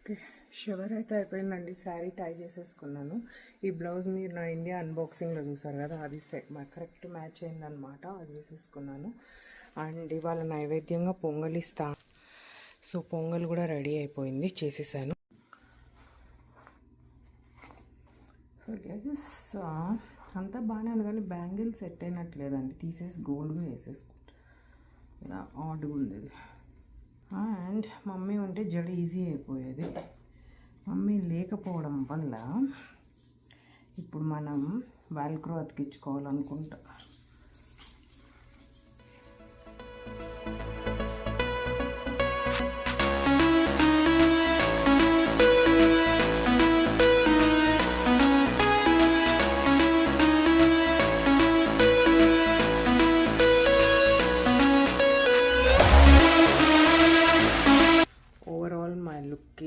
Okay, shower అయితే అయిపోయిందండి. శారీ టై చేసేసుకున్నాను. ఈ బ్లౌజ్ మీరు నా ఇండియా అన్బాక్సింగ్లో చూసారు కదా, అది కరెక్ట్ మ్యాచ్ అయిందనమాట. అది వేసేసుకున్నాను. అండ్ ఇవాళ నైవేద్యంగా పొంగల్ ఇస్తా. సో పొంగల్ కూడా రెడీ అయిపోయింది, చేసేసాను. సో గైస్ అంతా బాగానే ఉంది, కానీ బ్యాంగిల్ సెట్ అయినట్లేదండి. తీసేసి గోల్డ్గా వేసేసుకుంటా, ఇలా ఆడ్గా ఉంది ఇది. అండ్ మమ్మీ ఉంటే జడ ఈజీ అయిపోయేది. మమ్మీ లేకపోవడం వల్ల ఇప్పుడు మనం వాల్క్రో అతికించుకోవాలనుకుంటా.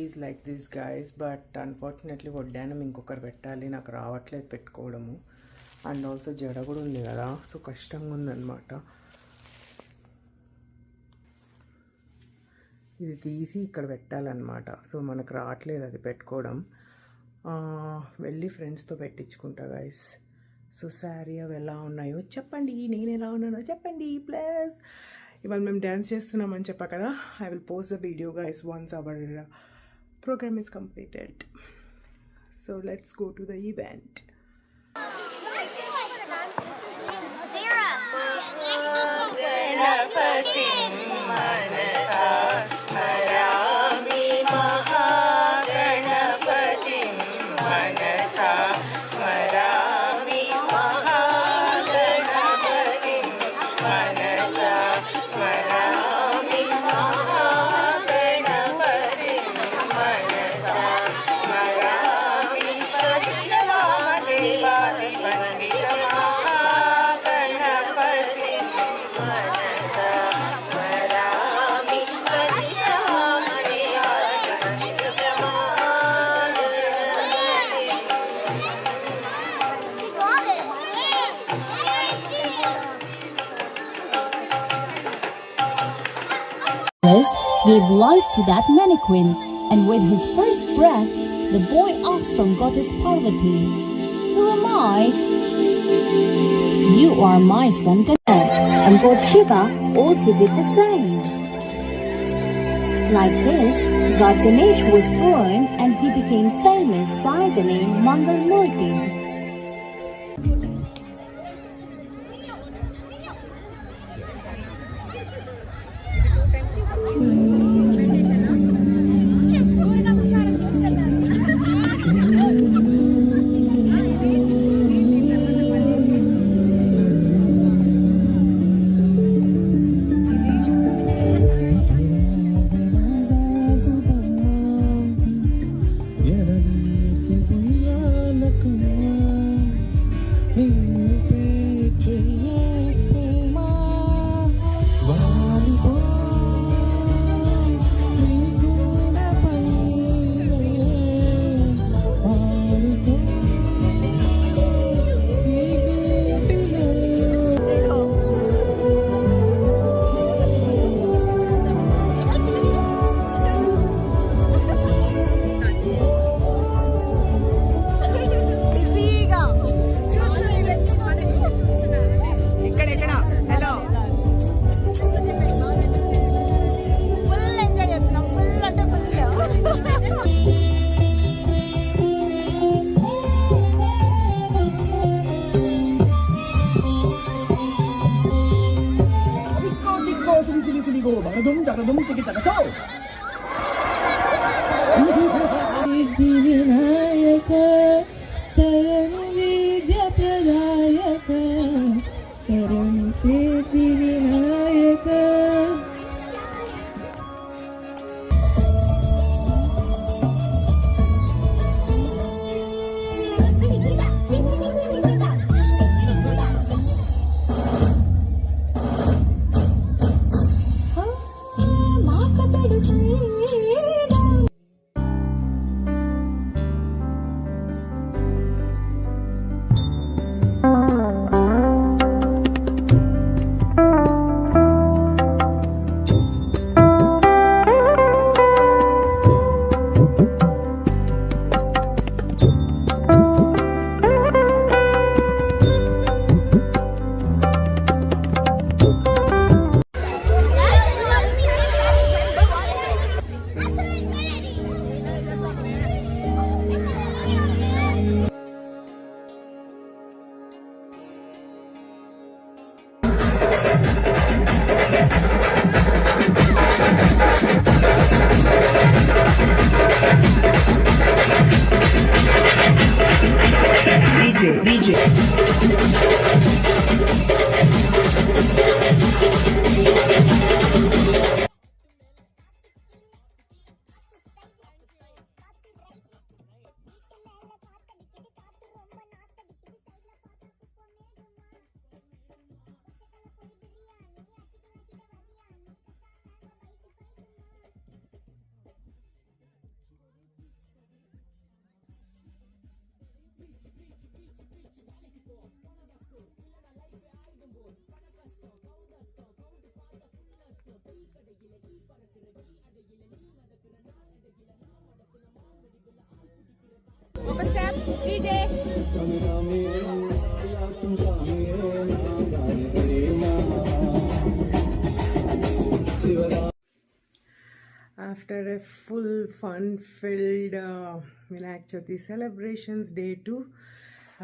Is like this guys, but unfortunately వడ్డానం ఇంకొకరు పెట్టాలి, నాకు రావట్లేదు పెట్టుకోవడము. అండ్ ఆల్సో జడ కూడా ఉంది కదా, సో కష్టంగా ఉందన్నమాట. ఇది తీసి ఇక్కడ పెట్టాలన్నమాట. సో మనకు రావట్లేదు అది పెట్టుకోవడం. వెళ్ళి ఫ్రెండ్స్తో పెట్టించుకుంటా గైస్. సో శారీ అవి ఎలా ఉన్నాయో చెప్పండి, నేను ఎలా ఉన్నానో చెప్పండి ప్లీజ్. ఇవాళ మేము డ్యాన్స్ చేస్తున్నామని చెప్పా కదా. I will post the video guys once hour program is completed. So let's go to the event. Gave life to that mannequin, and with his first breath, the boy asked from goddess Parvati, "Who am I?" "You are my son Ganesh." And God Shiva also did the same. Like this, God Ganesh was born, and he became famous by the name Mangalmurti. After a full fun-filled Vinayak Chavithi celebrations day 2,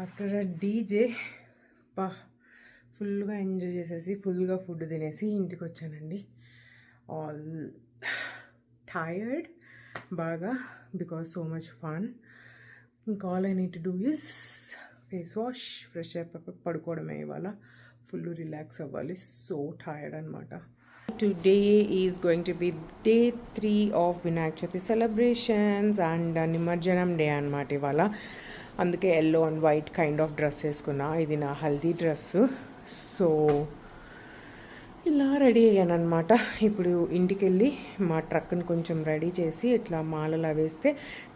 after a DJ, ఫుల్గా enjoy చేసేసి ఫుల్గా food తినేసి ఇంటికి వచ్చానండి. All tired బాగా because so much fun. ఇంకా all I need to do is face wash, fresh అయిపోయి పడుకోవడమే. ఇవాళ ఫుల్ రిలాక్స్ అవ్వాలి. సో టైర్డ్ అనమాట. Today is going to be day 3 of Vinayak Chavithi celebrations and Nimarjanam day అనమాట ఇవాళ. అందుకే yellow and white kind of dress వేసుకున్నా. ఇది నా హల్దీ డ్రెస్. సో ఇలా రెడీ అయ్యాను అనమాట. ఇప్పుడు ఇంటికి వెళ్ళి మా ట్రక్ని కొంచెం రెడీ చేసి ఇట్లా మాలలా వేస్తే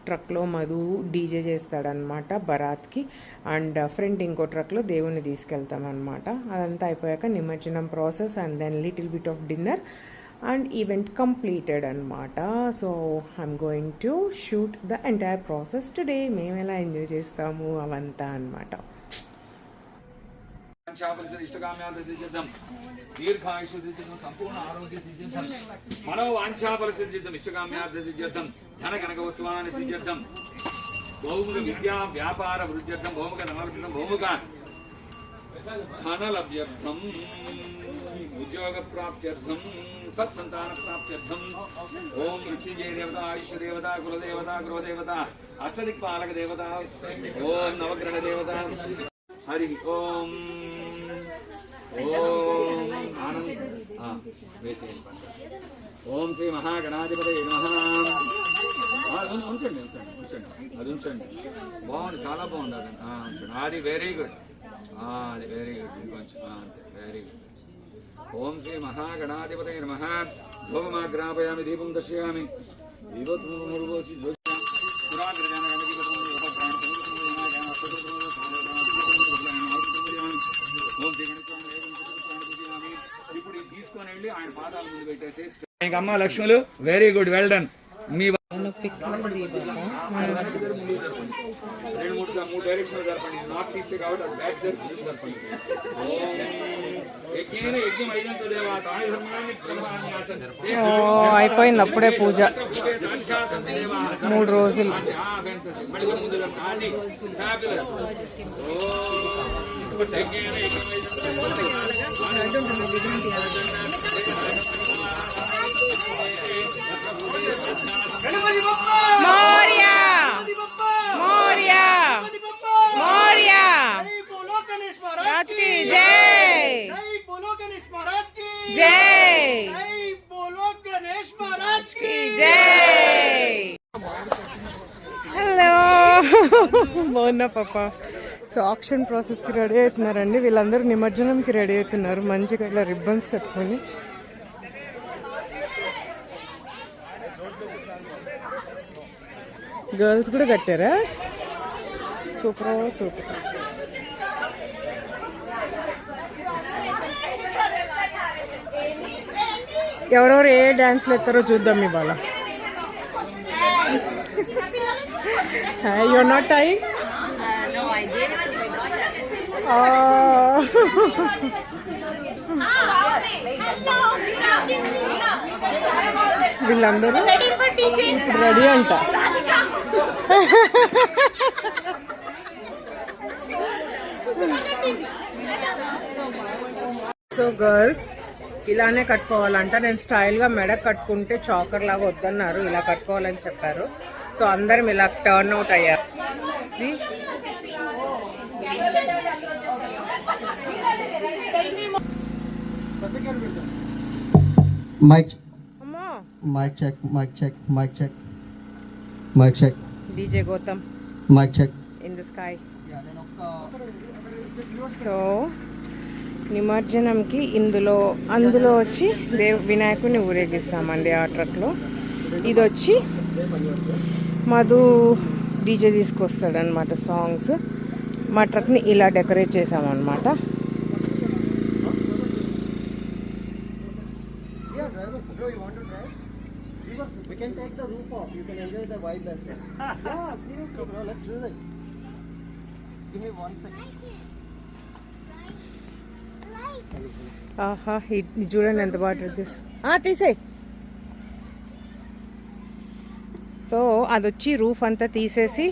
ట్రక్లో మధు డీజే చేస్తాడనమాట బరాత్కి. అండ్ ఫ్రంట్ ఇంకో ట్రక్లో దేవుణ్ణి తీసుకెళ్తామన్నమాట. అదంతా అయిపోయాక నిమజ్జనం process and then little bit of dinner and event completed అనమాట. So I'm going to shoot the entire process today. మేము ఎలా ఎంజాయ్ చేస్తాము అవంతా అనమాట. ఇష్టకామ్యార్థసిద్ధిం దీర్ఘాయుషసిద్ధిం సంపూర్ణ ఆరోగ్య సిద్ధిం మనోవాంఛాఫలసిద్ధిం ఇష్టకామ్యార్థసిద్ధిం ధన కనక వస్తువాని సిద్ధిం బహుముఖ విద్యా వ్యాపార వృద్ధ్యర్థం బహుముఖ ధనలభ్యర్థం బహుముఖ ధనలభ్యర్థం ఉద్యోగ ప్రాప్త్యర్థం సత్సంతాన ప్రాప్త్యర్థం ఓం మృత్యుంజయ దేవత ఆయుష దేవత కులదేవత గృహదేవత అష్టదిక్పాలక దేవత ఓం నవగ్రహ దేవత హరి ఓం ఓం ఆనంద్ ఓం శ్రీ మహాగణాధిపతి నమః. ఉంచండి ఉంచండి ఉంచండి, అది ఉంచండి. బాగుంది, చాలా బాగుంది. అది ఉంచండి. అది వెరీ గుడ్, అది వెరీ గుడ్. ఇంకొంచెం అంతే, వెరీ గుడ్. ఓం శ్రీ మహాగణాధిపతి నమః. భోగమాగ్రాపయామి, దీపం దర్శయామి. దీపోసి అమ్మ లక్ష్ములు, వెరీ గుడ్, వెల్ డన్. మీ 2-3 డైరెక్షన్ జరపండి. నార్త్ ఈస్ట్ కాబట్టి అది బ్యాక్ జరపండి. అయిపోయింది అప్పుడే పూజ. 3 రోజులు. బాగున్నా పాప. సో ఆక్షన్ ప్రాసెస్కి రెడీ అవుతున్నారండి వీళ్ళందరూ. నిమజ్జనంకి రెడీ అవుతున్నారు మంచిగా ఇట్లా రిబ్బన్స్ కట్టుకొని. గర్ల్స్ కూడా కట్టారా? Super super. ఎవరెవరు ఏ డ్యాన్స్లు ఎత్తారో చూద్దాం ఇవాళ. You're not tying? No, I did it to my daughter. వీళ్ళందరూ రెడీ అంట. సో గర్ల్స్ ఇలానే కట్టుకోవాలంట. నేను స్టైల్గా మెడ కట్టుకుంటే చాకర్ లాగా వద్దన్నారు, ఇలా కట్టుకోవాలని చెప్పారు. సో అందరం ఇలా టర్న్ అవుట్ అయ్యారు. Mic check, mic check, mic check, mic check. DJ Gotham. Mic check. In the sky. So నిమజ్జనంకి అందులో వచ్చి వినాయకుడిని ఊరేగిస్తామండి ఆ ట్రక్లో. ఇది వచ్చి మధు డీజే తీసుకొస్తాడనమాట సాంగ్స్. మా ట్రక్ని ఇలా డెకరేట్ చేసామన్నమాట. Yeah, driver. Bro, you want to rooftop. You can enjoy the vibe as well. Yeah, seriously, bro. Let's do it. Give me 1 second. ఆహా ఇది చూడండి ఎంత బాగా డ్రైవ్ చేసి తీసేయి. సో అది వచ్చి రూఫ్ అంతా తీసేసి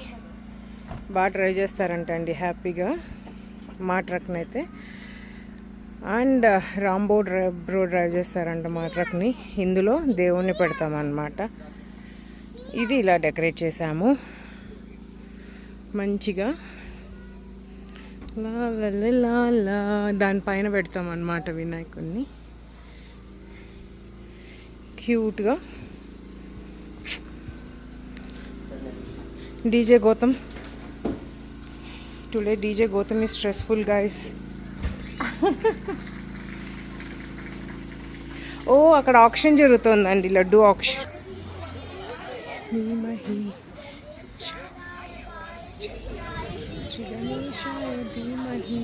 బాగా డ్రైవ్ చేస్తారంటండి హ్యాపీగా మా ట్రక్ని అయితే. అండ్ రాంబో డ్రైవ్ చేస్తారంట మా ట్రక్ని. ఇందులో దేవుణ్ణి పెడతామన్నమాట. ఇది ఇలా డెకరేట్ చేసాము మంచిగా. లా లా లా దానిపైన పెడతామన్నమాట వినాయకుడిని క్యూట్గా. DJ Gautam today DJ Gautam is stressful guys. ఓ అక్కడ ఆక్షన్ జరుగుతుందండి, లడ్డు ఆక్షన్. శ్రీ గణేశాయ ధీమహి.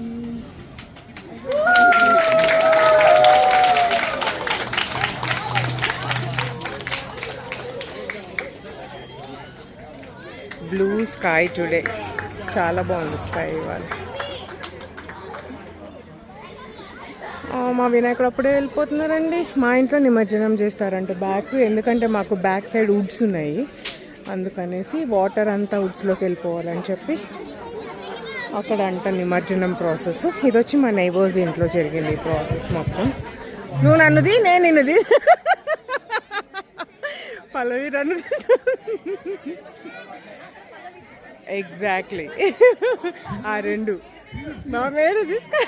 బ్లూ స్కై టుడే, చాలా బాగుంది స్కై ఇవాళ. మా వినాయకుడు అప్పుడే వెళ్ళిపోతున్నారండి. మా ఇంట్లో నిమజ్జనం చేస్తారంట బ్యాక్, ఎందుకంటే మాకు బ్యాక్ సైడ్ వుడ్స్ ఉన్నాయి, అందుకనేసి వాటర్ అంతా వుడ్స్లోకి వెళ్ళిపోవాలని చెప్పి అక్కడ అంట నిమజ్జనం ప్రాసెస్. ఇది వచ్చి మా నైబర్స్ ఇంట్లో జరిగింది ఈ ప్రాసెస్ మొత్తం. నువ్వు నన్నుది, నేను నిన్నుది. పల్లవి నన్ను. ఎగ్జాక్ట్లీ ఆ రెండు నా పేరు తీసుకో.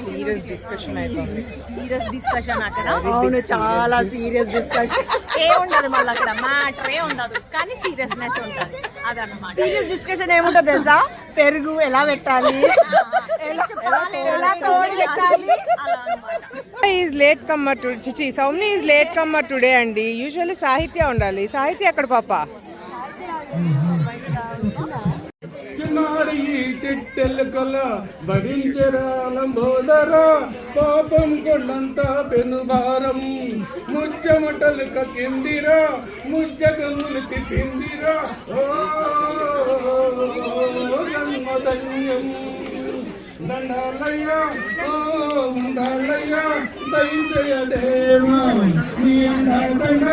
సీరియస్ డిస్కషన్ అవుతుంది. సీరియస్ డిస్కషన్ అక్కడ. అవును, చాలా సీరియస్ డిస్కషన్. ఉండదు మళ్ళీ అక్కడ మ్యాటరే ఉండదు, కానీ సీరియస్నెస్ ఉంటుంది. అదన్నమాట సీరియస్ డిస్కషన్. ఏముంటుంది తెలుసా? పెరుగు ఎలా పెట్టాలి, ఎలా తోడు పెట్టాలి. Is latecomer today. చిచి సౌమ్ని ఈజ్ లేట్ కమ్మర్ టుడే అండి. యూజువల్లీ సాహిత్య ఉండాలి. సాహిత్య అక్కడ పాప. చిన్నారి చిట్టెలు కొల భరించరాలంబోదర పాపం కొల్లంతా పెనుభారం ముచ్చమటలు కకిందిరా ముచ్చగములు తిప్పిందిరా ఓ జన్మధన్యం దండాలయ్యా ఓ ఉండాలయ్యా దయించయదేవా నీ దండ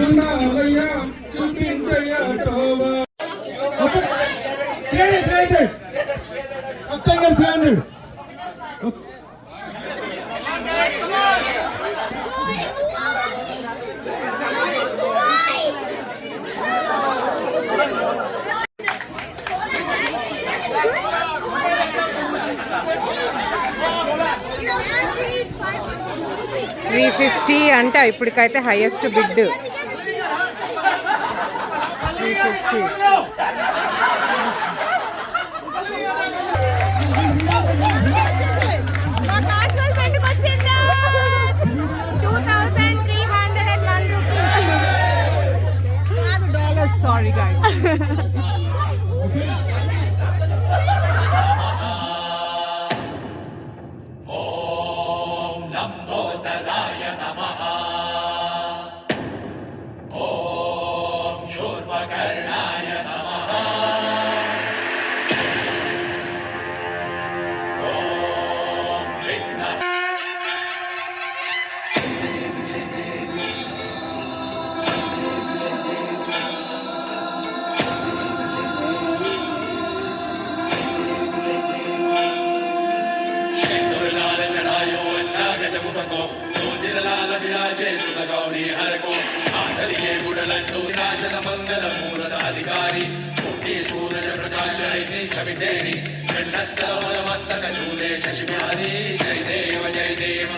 ఉండాలయ్యా చూపించయ్యా తోవా. 300 మొత్తంగా 300. $350 అంటే ఇప్పటికైతే హైయెస్ట్ బిడ్ 350. Sorry guys. अधिकारी सूरज प्रकाश ऐसी छवि तेरी मस्तक झूले शशि बिहारी जय देव जय देव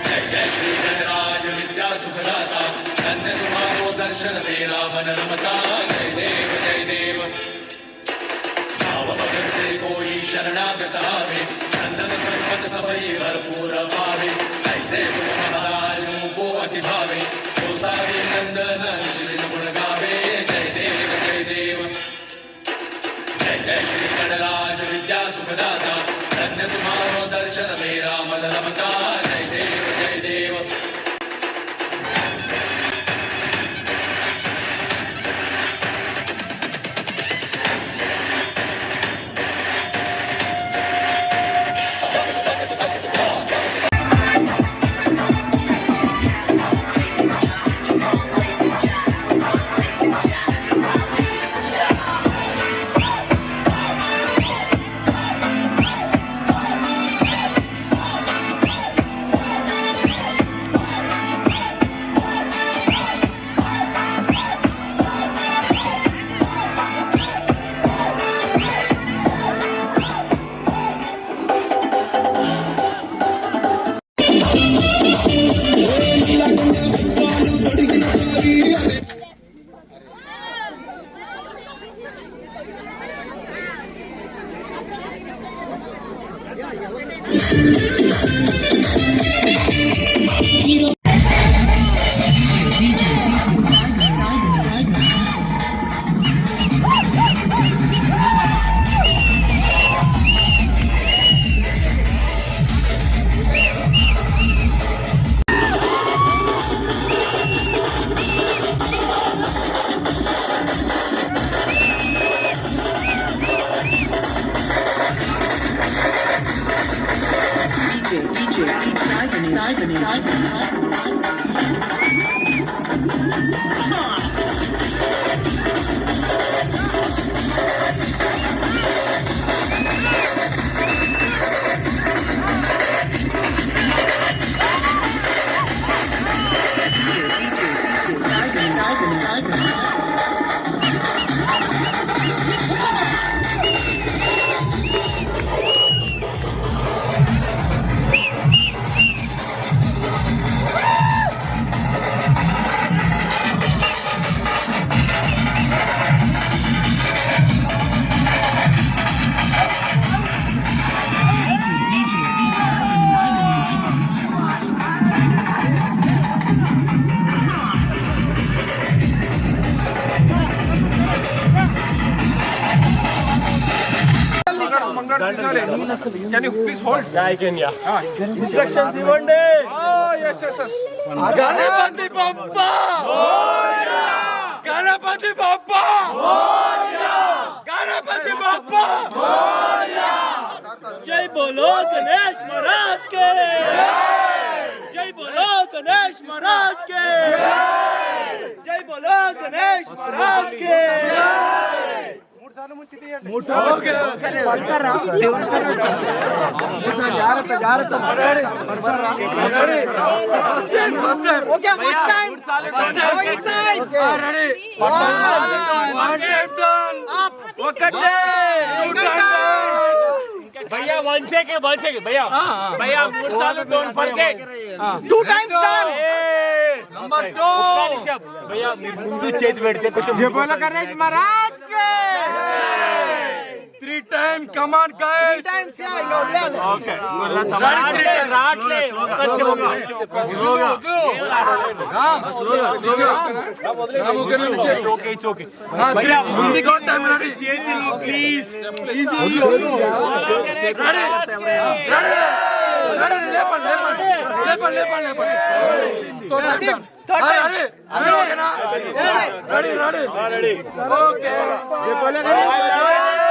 जय जय श्री गणराज विद्या सुखदाता धन्य तुम्हारो दर्शन मेरा मन रमता जय देव जय देव भाव भगत से कोई शरणागत आवे सन्नत संपत सभई भरपूर पावे ऐसे तुम महाराज को अति भावे तो सारे नंदन निश्चित गुण गावे जय देव जय देव जय जय श्री गणराज विद्या सुखदाता धन्य तुम्हारो दर्शन मेरा मन रमता जय देव जय देव Can you please hold? Yeah, I can. Instructions ఇవ్వండి. Oh yes. గణపతి బప్పా. గణపతి బప్పా. గణపతి బప్పా. జై బోలో గణేష్ మహారాజ్ కే. జై బోలో గణేష్ మహారాజ్ కే. జై బోలో గణేష్ మహారాజ్ కే. भैया 1 second भैया 3 साल don't forget 2 times done number 2 भैया ముందు చేతి పెడితే కొంచెం జయబోలో గణేష్ మహారాజ్ కే 3 times come on guys 3 times okay రాట్లే చోకే భయ్యా ముందు గో టైం రెడీ చేతిలో ప్లీజ్ రెడీ రెడీ ఓకే జయబోలో గణేష్